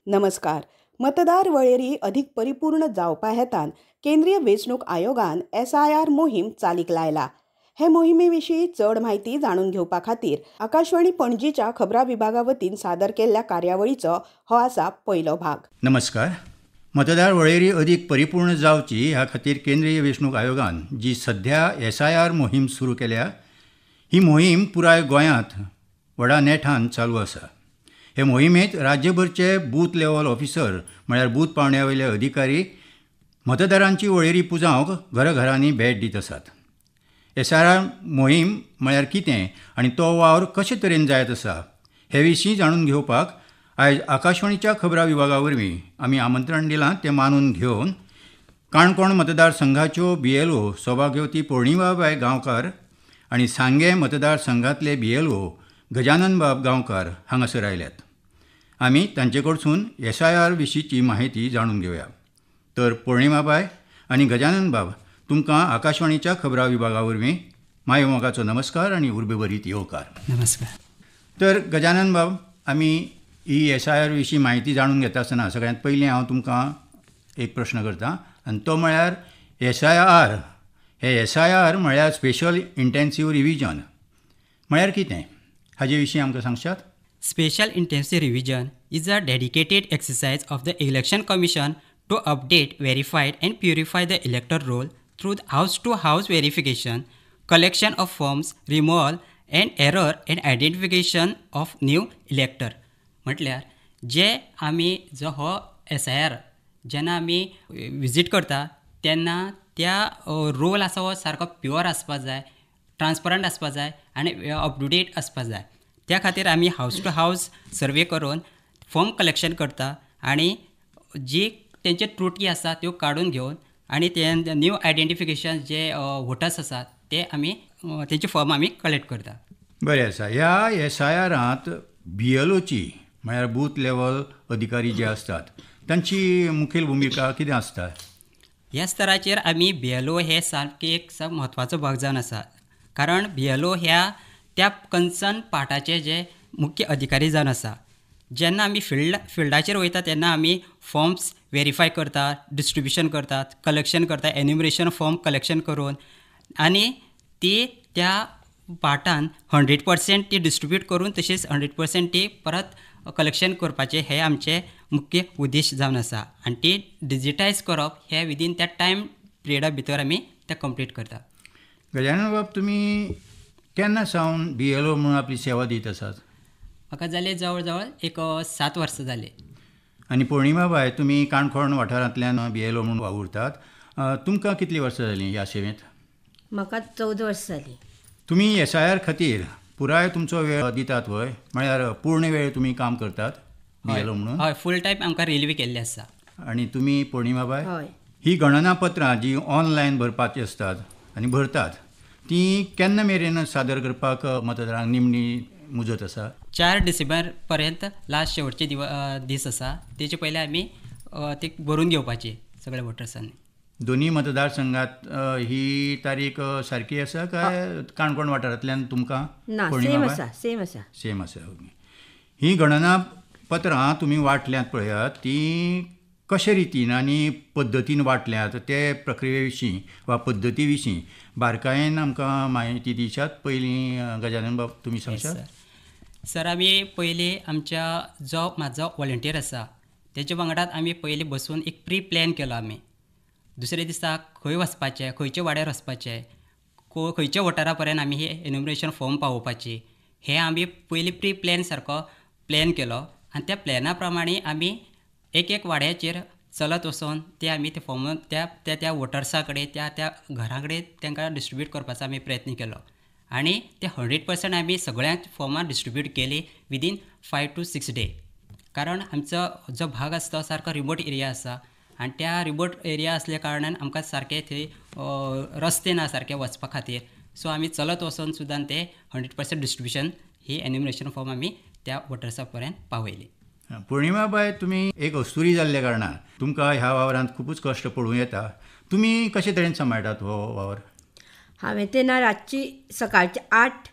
नमस्कार. मतदार वळेरी अधिक परिपूर्ण जावपा हेतान केंद्रीय वेंचणूक आयोगान SIR मोहीम चालीक लायला. हे मोहिमेविशीं चड म्हायती जाणून घेवपा खातीर आकाशवाणी पणजीच्या खबरां विभागा वतीन सादर केल्ल्या कार्यावळीचो हो आसा पयलो भाग. नमस्कार. मतदार वळेरी अधिक परिपूर्ण जावची ह्या खातीर केंद्रीय वेंचणूक आयोगान जी सध्या SIR मोहीम सुरू केल्या, ही मोहीम पुराय गोंयांत व्हडा नेटान चालू आसा. हे मोहिमेंत राज्यभरचे बूथ लेवल ऑफिसर म्हळ्यार बूथ पावंड्या वयले अधिकारी मतदारांची वळेरी पुजावंक घराघरांनी भेट दित आसात. SIR मोहीम म्हळ्यार कितें आनी तो वावर कशे तरेन जायत आसा हे विशीं जाणून घेवपाक आयज आकाशवाणीच्या खबरां विभागा वरवीं आमी आमंत्रण दिलां तें मानून घेवन काणकोण मतदारसंघाच्यो BLO सौभाग्यवती पोर्णिमाबाई गांवकार आनी सांगे मतदारसंघातले BLO गजाननबाब गांवकार हांगासर आयल्यात. आमी तांचे कडसून SIR विशींची म्हायती जाणून घेवया. तर पोर्णिमाबाई आनी गजाननबाब, तुमकां आकाशवाणीच्या खबरां विभागा वरवीं माय मोगाचो नमस्कार आनी उर्बेभरीत येवकार. नमस्कार. तर गजाननबाब, आमी ही SIR विशीं म्हायती जाणून घेता आसतना सगळ्यांत पयलीं हांव तुमकां एक प्रश्न करतां, आनी तो म्हळ्यार SIR. हे SIR म्हळ्यार स्पेशल इंटेन्सिव्ह रिविजन म्हळ्यार कितें, हाजे विशीं आमकां सांगशात? Special Intensive Revision is a dedicated exercise of the Election Commission to update, verify and purify the electoral roll through house-to-house verification, collection of forms, removal and error and identification of new elector. म्हटल्यार जे आमी जो हो SIR जेन्ना आमी visit करता तेन्ना त्या रोल आसा हो सारको प्युअर आसपाक जाय, ट्रान्सपरंट आसपाक जाय आनी अप टू डेट आसपाक जाय. त्या खातीर आमी हावस टू हावस सर्वे करून फॉर्म कलेक्शन करता आनी जी तेंचे त्रुटी आसा त्यो काडून घेवन आनी ते न्यू आयडेंटिफिकेशन जे वोटर्स आसात ते आमी तेंचे फॉर्म आमी कलेक्ट करता. बरें आसा. ह्या SIRांत BLOची म्हळ्यार बूथ लेवल अधिकारी जे असतात तांची मुखेल भुमिका कितें आसता? ह्या स्तराचेर आमी BLO हे सारके एक म्हत्वाचो भाग जावन आसा. कारण BLO ह्या त्या कन्सर्न पार्टाचे जे मुख्य अधिकारी जावन आसा. जेन्ना आमी फिल्डाचेर वयता तेन्ना आमी फॉर्म्स वेरीफाय करतात, डिस्ट्रिब्युशन करतात, कलेक्शन करतात, एन्युमरेशन फॉर्म कलेक्शन करून आनी ती त्या पार्टान 100% ती डिस्ट्रिब्यूट करून तशेंच 100% ती परत कलेक्शन करपाचें हें आमचें मुख्य उद्देश जावन आसा. आनी ती डिजिटायज करप हें विदीन त्या टायम पिरियडा भितर आमी तें कंप्लीट करता. गजानन बाब, तुमी केन्ना सावन BLO म्हणून आपली सेवा दित आसात? म्हाका जाले जवळ जवळ एक 7 वर्सां जाले. आनी पोर्णिमाबाई, तुमी काणकोण वाठारांतल्यान BLO म्हणून वावुरतात. तुमकां कितलीं वर्सां जालीं ह्या सेवेंत? म्हाका 14 वर्सां जालीं. तुमी SIR खातीर पुराय तुमचो वेळ दितात वय, म्हळ्यार पूर्ण वेळ तुमी काम करतात BLO म्हणून? हय, फूल टायम आमकां रेल्वे केल्ली आसा. आनी तुमी पोर्णिमाबाई? हय. ही गणनापत्रां जी ऑनलायन भरपाची असतात आनी भरतात ती केन्ना मेरेन सादर करपाक मतदारांक निमणी मुजत आसा? 4 डिसेंबर पर्यंत लास्ट शेवटचे दीस आसा. तेचे पयलीं आमी ते बरोवन घेवपाचे सगळ्या वोटर्सांनी. दोनी मतदारसंघात ही तारीख सारकी आसा काय काणकोण वाठारांतल्यान तुमकां? ना, सेम आसा. सेम आसा. ही गणनापत्रां तुमी वाटल्यांत पळयात, ती कशे रितीन आनी पद्दतीन वाटल्यात ते प्रक्रिये विशीं वा पद्दती विशीं बारकायेन आमकां म्हायती दिशात. पयलीं गजानन बाब, तुमी सांगशात? सर, आमी पयलीं आमच्या जो म्हाजो वॉलंटियर आसा तेच्या वांगडात आमी पयलीं बसून एक प्री प्लॅन केलो. आमी दुसरे दिसा खंय वचपाचें, खंयच्या वाड्यार वचपाचें, खंयच्या वोटरा पर्यंत आमी हे एन्युमरेशन फॉर्म पावोवपाची, हें आमी पयलीं प्री प्लॅन सारको प्लॅन केलो. आनी त्या प्लॅना प्रमाणे आमी एक वाड्याचेर चलत वचून ते आमी ते फॉर्म त्या वोटर्सा कडेन त्या घरा कडेन तांकां डिस्ट्रिब्यूट करपाचो आमी प्रयत्न केलो. आनी ते 100% आमी सगळ्यांक फॉर्मां डिस्ट्रिब्यूट केली विदीन 5 to 6 days. कारण आमचो जो भाग आसा तो सारको रिमोट एरिया आसा आनी त्या रिमोट एरिया असल्या कारणान आमकां सारके थंय रस्ते ना सारके वचपा खातीर. सो आमी चलत वचून सुद्दां ते 100% डिस्ट्रिब्युशन ही एन्युमरेशन फॉर्म आमी त्या वोटर्सा पर्यंत पावयली. पोर्णिमाबाई, तुमी एक अस्तुरी जाल्ल्या कारणान तुमकां ह्या वावरांत खूबच कश्ट पडूं येता. तुमी कशे तरेन सांबाळटात हो वावर? हांवें तेन्ना रातची सकाळची 8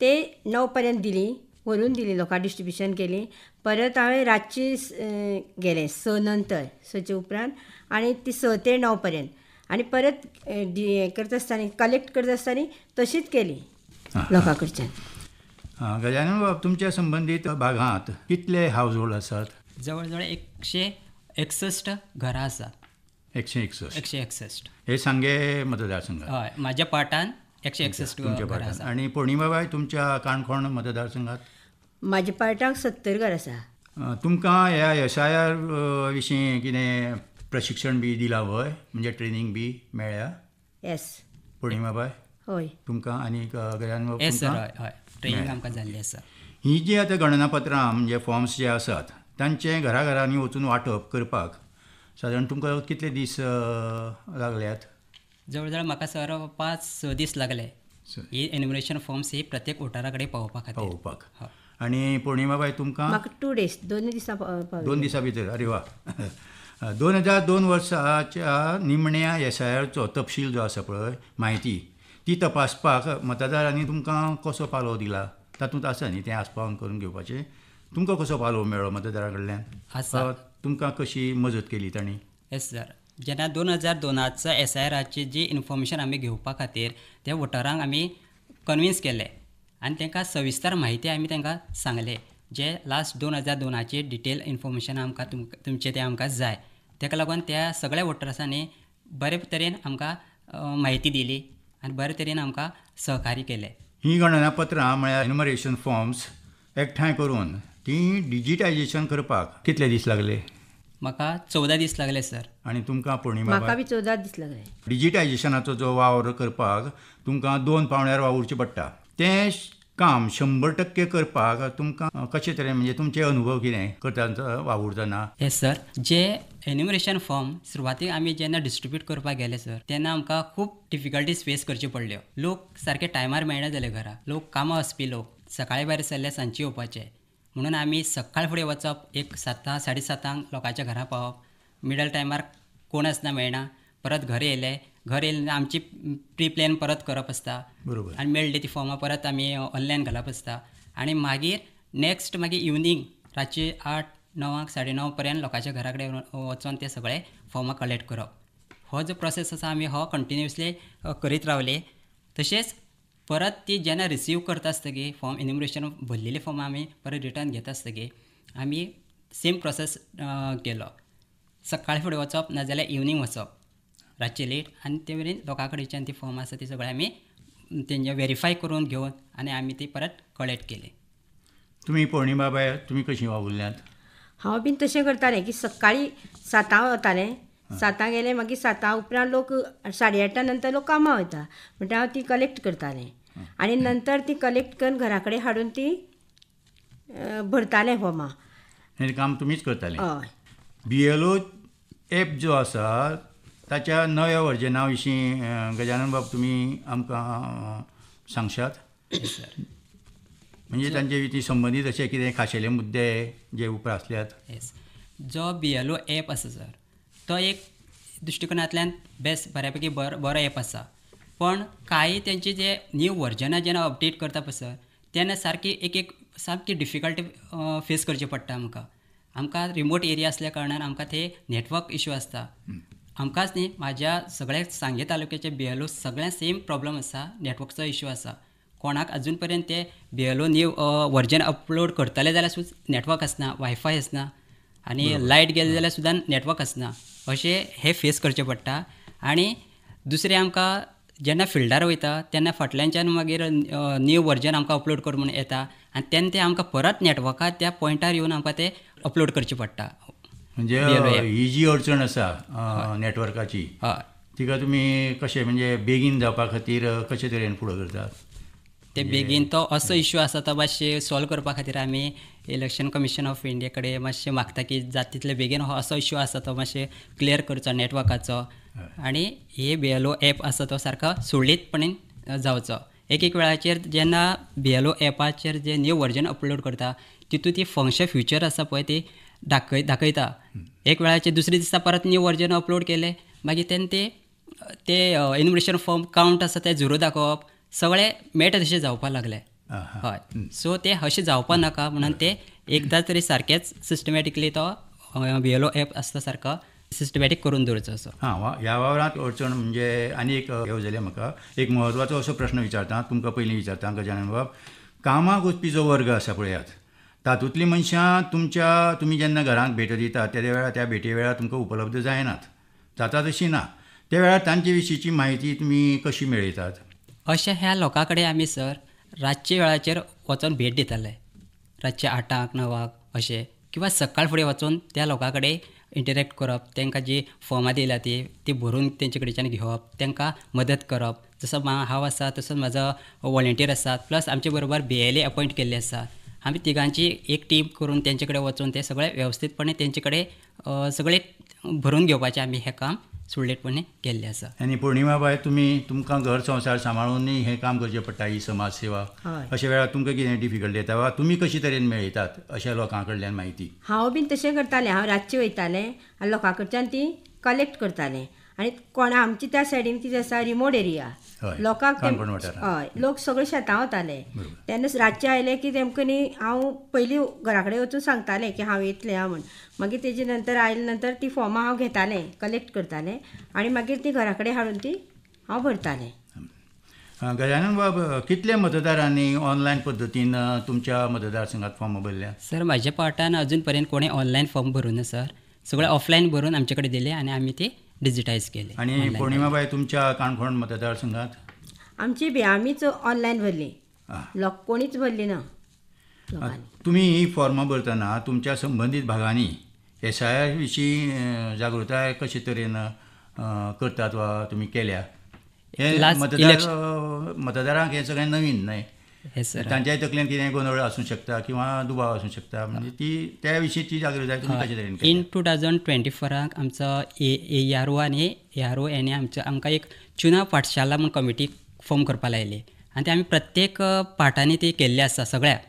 ते 9 पर्यंत दिली व्हरून दिली, लोकांक डिस्ट्रिब्युशन केली. परत हांवें रातची गेलें 6 नंतर, 6चे उपरांत, आनी ती 6 ते 9 पर्यंत. आनी परत हें करता आसतना, कलेक्ट करता आसतना तशीच केली लोकां कडच्यान. गजानन बाब, तुमच्या संबंदीत भागांत कितले हावज होल्ड आसात? जवळ जवळ 161 घरां आसात. 161. 161. हे सांगे मतदारसंघात? हय, म्हाज्या पार्टान 161 तुमच्या घरां पार्टान. आसात. आणि पौर्णिमाबाई, तुमच्या काणकोण मतदारसंघात? म्हाज्या पार्टाक 70 घर आसा. तुमकां ह्या SIR विशीं कितें प्रशिक्षण बी दिलां वय, म्हणजे ट्रेनिंग बी मेळ्ळ्या? येस. पौर्णिमाबाई, हय. तुमकां आनी गजानन बाब, येस सर, तुमकां? हय हय, ट्रेनिंग आमकां जाल्ली आसा. ही जी आतां गणनापत्रां म्हणजे फॉर्म्स जे आसात, तांचे घराघरांनी वचून वांटप करपाक सादारण तुमकां कितले दीस लागल्यात? जवळ जवळ म्हाका सर 5-6 दीस लागले ही एन्युमरेशन फॉर्म्स ही प्रत्येक वोटरा कडेन पावोवपा खातीर. पावोवपाक. आनी पौर्णिमाबाई, तुमकां? म्हाका 2 days, 2 दिसां पावले. 2 दिसां भितर? अरे वा. 2002 वर्साच्या निमण्या SIRचो तपशील जो आसा पळय, म्हायती, ती तपासपाक मतदारांनी तुमकां कसो पालो दिला? तातूंत आसा न्ही तें आस्पावन करून घेवपाचें. तुमकां कसो पालो मेळ्ळो मतदारा कडल्यान? आसा. तुमकां कशी मजत केली तांणी? येस सर, जेन्ना 2002च्या SIRची जी इन्फॉर्मेशन आमी घेवपा खातीर त्या वोटरांक आमी कन्विन्स केले आनी तांकां सविस्तर म्हायती आमी तांकां सांगले, जे लास्ट 2002ची डिटेल इन्फॉर्मेशन आमकां तुमचें तें आमकां जाय. ताका लागून त्या सगळ्या वोटर्सांनी बरे तरेन आमकां म्हायती दिली आनी बरे तरेन आमकां सहकार्य केलें. ही गणनापत्रां म्हळ्यार एन्युमरेशन फॉर्म्स एकठांय करून ती डिजिटायजेशन करपाक कितले दीस लागले? म्हाका 14 दीस लागले सर. आनी तुमकां पौर्णिमा? म्हाका बी 14 दीस लागले. डिजिटायजेशनाचो जो वावर करपाक तुमकां 2 पावंड्यार वावुरचें पडटा. तें काम 100% करपाक तुमकां कशे तरेन, म्हणजे तुमचे अनुभव कितें करता वावुरतना? येस सर, जे एन्युमरेशन फॉर्म सुरवातीक आमी जेन्ना डिस्ट्रिब्यूट करपाक गेले सर, तेन्ना आमकां खूब डिफिकल्टीज फेस करच्यो पडल्यो. लोक सारके टायमार मेळना जाले घरा. लोक कामां वचपी लोक, सकाळीं भायर सरले सांजचे येवपाचे. म्हणून आमी सकाळ फुडें वचप, 7:00-7:30 लोकांच्या घरा पावप, मिडल टायमार कोण आसना, मेळना. परत घरा येयले आमची प्री प्लॅन परत करप आसता. बरोबर. आनी मेळ्ळी ती फॉर्मां परत आमी ऑनलायन घालप आसता. आनी मागीर इवनिंग रातची 8-9 9:30 पर्यंत लोकांच्या घरा कडेन वचून ते सगळे फॉर्मां कलेक्ट करप. हो जो प्रोसेस आसा आमी हो कंटिन्युअसली करीत रावले. तशेंच परत ती जेन्ना रिसीव करता आसतकी फॉर्म, एन्युमरेशन भरलेली फॉर्मां आमी परत रिटर्न घेता आसतकी आमी सेम प्रोसेस केलो. सकाळी फुडें वचप, नाजाल्यार इवनिंग वचप रातचे लेट, आनी ते मेरेन लोकां कडच्यान ती फॉर्म आसा ती सगळे आमी तेंचे व्हेरीफाय करून घेवन आनी आमी ती परत कलेक्ट केली. तुमी पौर्णिमाबाई, तुमी कशी वावुरल्यात? हांव बीन तशें करतालें की सकाळीं 7:00 वतालें, 7:00 गेलें, मागीर 7:00 उपरांत लोक 8:30 नंतर लोक कामां वयता, म्हणटा हांव ती कलेक्ट करतालें आनी नंतर ती कलेक्ट करून घरा कडेन हाडून ती भरतालें फॉर्मां. हें काम तुमीच करतालें? हय. BLO एप जो आसा ताच्या नव्या वर्जना विशीं गजानन बाब तुमी आमकां सांगशात? म्हणजे तांचे विशीं संबंदीत अशे कितें खाशेले मुद्दे जे उपर आसल्यात? येस, जो BLO एप आसा सर, तो एक दृश्टिकोनांतल्यान बेस्ट, बऱ्यापैकी बरो एप आसा. पण कांय तेंचे जे न्यू वर्जनां जेन्ना अपडेट करता पळय सर, तेन्ना सारकी डिफिकल्टी फेस करची पडटा आमकां रिमोट एरिया असल्या कारणान आमकां ते नेटवर्क इश्यू आसता. आमकांच न्ही, म्हाज्या सगळ्या सांगे तालुक्याचे BLO सगळ्यांक सेम प्रॉब्लम आसा, नेटवर्कचो इश्यू आसा. कोणाक अजून पर्यंत ते BLO न्यू वर्जन अपलोड करतले जाल्यार सुद्दां नेटवर्क आसना, वायफाय आसना, आनी लायट गेले जाल्यार सुद्दां नेटवर्क आसना. अशें हे फेस करचें पडटा. आनी दुसरें आमकां जेन्ना फिल्डार वयता तेन्ना फाटल्यानच्यान मागीर न्यू वर्जन आमकां अपलोड कर म्हणून येता आनी तेन्ना ते आमकां परत नेटवर्काक त्या पॉयंटार येवन आमकां ते अपलोड करचें पडटा. म्हणजे ही जी अडचण आसा नेटवर्काची, तिका तुमी कशें म्हणजे बेगीन जावपा खातीर कशे तरेन फुडें करतात? ते बेगीन तो असो इश्यू आसा तो मातशें सॉल्व करपा खातीर आमी इलेक्शन कमिशन ऑफ इंडिया कडेन मातशें मागता की जाता तितले बेगीन हो असो इश्यू आसा तो मातशें क्लियर करचो नेटवर्काचो, आनी हे BLO एप आसा तो सारको सुरळीतपणेन जावचो. एक वेळाचेर जेन्ना BLO एपाचेर जे न्यू वर्जन अपलोड करता तितून ती फंक्शन फ्युचर आसा पळय ती दाखयता. एक वेळाचेर दुसरे दिसा परत न्यू वर्जन अपलोड केले, मागीर तेन्ना ते एन्युमरेशन फॉर्म कावंट आसा ते 0 दाखोवप, सगळें मेळटा तशें जावपाक लागलें. हय सो ते अशें जावपा नाका म्हणून ते एकदा तरी सारकेंच सिस्टमॅटिकली तो VLO ॲप आसता सारको सिस्टमॅटीक करून दवरचो असो. ह्या वावरांत अडचण म्हणजे आनी एक येवजले म्हाका एक म्हत्वाचो असो प्रश्न विचारता तुमकां पयलीं विचारता गजानन बाब. कामाक वचपी जो वर्ग आसा पळयात तातूंतलीं मनशां तुमी जेन्ना घरांत भेट दितात त्या वेळार त्या भेटे वेळार तुमकां उपलब्ध जायनात जाता तशी ना त्या वेळार तांचे विशींची म्हायती तुमी कशी मेळयतात? अशा ह्या लोकां कडेन आमी सर रातचे वेळाचेर वचून भेट दिताले रातचे 8:00 9:00 अशें किंवा सकाळ फुडें वचून त्या लोकां कडेन इंटरेक्ट करप तांकां जी फॉर्मां दिल्या ती भरून तेंचे कडच्यान घेवप तांकां मदत करप. जसो हांव आसा तसोच म्हाजो वॉलंटियर आसा प्लस आमचे बरोबर BLA अपॉयंट केल्ले आसा. आमी तिगांची एक टीम करून तेंचे कडेन वचून ते सगळे वेवस्थीतपणे तेंचे कडेन सगळे भरून घेवपाचें आमी हें काम सुरळीतपणे केल्लें आसा. आनी पौर्णिमा बाय तुमकां घर संवसार सांबाळूनय हें काम करचें पडटा ही समाज सेवा अशा वेळार तुमकां कितें डिफिकल्टी येता वा तुमी कशे तरेन मेळयतात अशा लोकां कडल्यान म्हायती? हांव बीन तशें करतालें. हांव रातचें वयतालें आनी लोकां कडच्यान ती कलेक्ट करतालें आनी कोणा आमची त्या सायडीन कितें आसा रिमोट एरिया लोकांक हय लोक सगळे शेतां वताले तेन्ना रातचे आयले की तेमकां न्ही हांव पयलीं घरा कडेन वचून सांगतालें की हांव येतलें हांव म्हण. मागीर तेजे नंतर आयले नंतर ती फॉर्मां हांव घेतालें कलेक्ट करतालें आनी मागीर ती घरा कडेन हाडून ती हांव भरतालें. गजानन बाब कितले मतदारांनी ऑनलायन पद्दतीन तुमच्या मतदारसंघात फॉर्म भरल्या? सर म्हाज्या पार्टान अजून पर्यंत कोणें ऑनलायन फॉर्म भरूं ना सर. सगळे ऑफलायन भरून आमचे कडेन दिले आनी आमी ते डिजिटायज केले. आनी पौर्णिमाबाई तुमच्या काणकोण मतदारसंघात? आमची बी आमीच ऑनलायन भरली लोक कोणीच भरली ना. तुमी ही फॉर्मां भरतना तुमच्या संबंदीत भागांनी SIR विशीं जागृताय कशे तरेन करतात वा तुमी केल्या? हे मतदारांक हें सगळें नवीन न्हय तांच्याय तकलेन कितें गोंधळ आसूंक शकता किंवा दुबाव आसूंक शकता म्हणजे ती त्या विशींची जागृताय तुमी कशे तरेन केल्या? इन 2024 आमचो ARO आनी ARO हेणे आमकां एक चुनाव पाठशाला म्हूण कमिटी फॉर्म करपाक लायली आनी ते आमी प्रत्येक पार्टांनी ती केल्ली आसा सगळ्याक.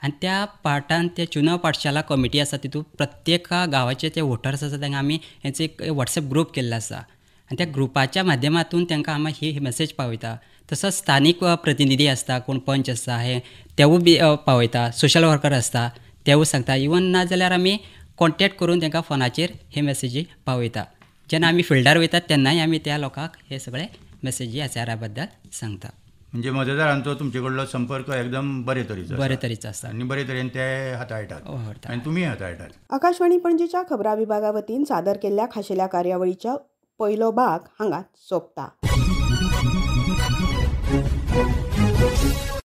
आनी त्या पार्टान ते चुनाव पाठशाला कमिटी आसा तितून प्रत्येक गांवाचे ते वोटर्स आसा तांकां आमी हेंचो एक WhatsApp ग्रूप केल्लो आसा आनी त्या ग्रुपाच्या माध्यमातून तांकां आमी ही मॅसेज पावयता. तसोच स्थानीक प्रतिनिधी आसता कोण पंच आसता हे तेवूय बी पावयता. सोशल वर्कर आसता तेवूय सांगता. इवन ना जाल्यार आमी कॉन्टॅक्ट करून तांकां फोनाचेर हे मॅसेजी पावयता. जेन्ना आमी फिल्डार वयतात तेन्नाय आमी त्या लोकांक हे सगळे मॅसेजी SIR बद्दल सांगता. म्हणजे मतदारांचो तुमचे कडलो संपर्क एकदम बरे तरेचो आसता आनी बरे तरेन ते हाताळटात आनी तुमी हाताळटात. आकाशवाणी पणजीच्या खबरां विभागा वतीन सादर केल्ल्या खाशेल्या कार्यावळीच्या पयलो भाग हांगा सोंपता.